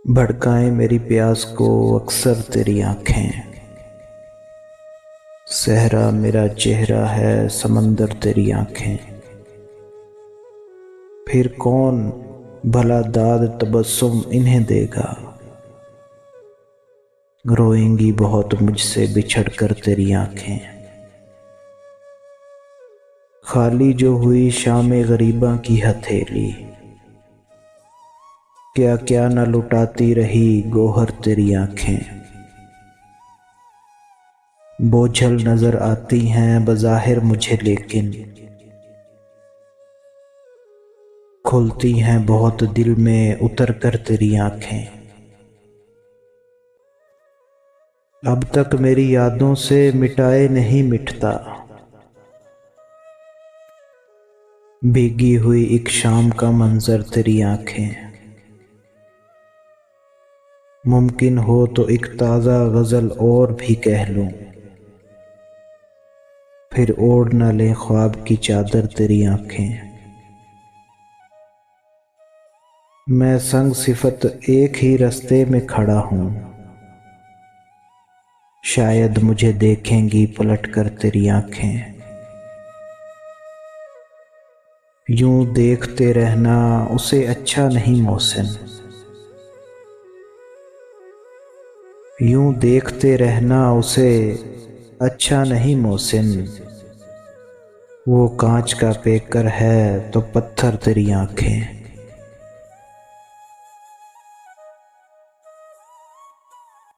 भड़काएं मेरी प्यास को अक्सर तेरी आंखें। सहरा मेरा चेहरा है, समंदर तेरी आंखें। फिर कौन भला दाद तबस्सुम इन्हें देगा। रोएंगी बहुत मुझसे बिछड़ कर तेरी आंखें। खाली जो हुई शामे गरीबा की हथेली, क्या क्या न लुटाती रही गोहर तेरी आंखें। बोझल नजर आती हैं बज़ाहिर मुझे, लेकिन खुलती हैं बहुत दिल में उतर कर तेरी आंखें। अब तक मेरी यादों से मिटाए नहीं मिटता, भीगी हुई एक शाम का मंजर तेरी आंखें। मुमकिन हो तो एक ताज़ा गज़ल और भी कह लूं, फिर ओढ़ न ले ख्वाब की चादर तेरी आंखें। मैं संग सिफत एक ही रास्ते में खड़ा हूं, शायद मुझे देखेंगी पलट कर तेरी आंखें। यूं देखते रहना उसे अच्छा नहीं मोहसिन, यूं देखते रहना उसे अच्छा नहीं मोहसिन। वो कांच का पेकर है तो पत्थर तेरी आंखें।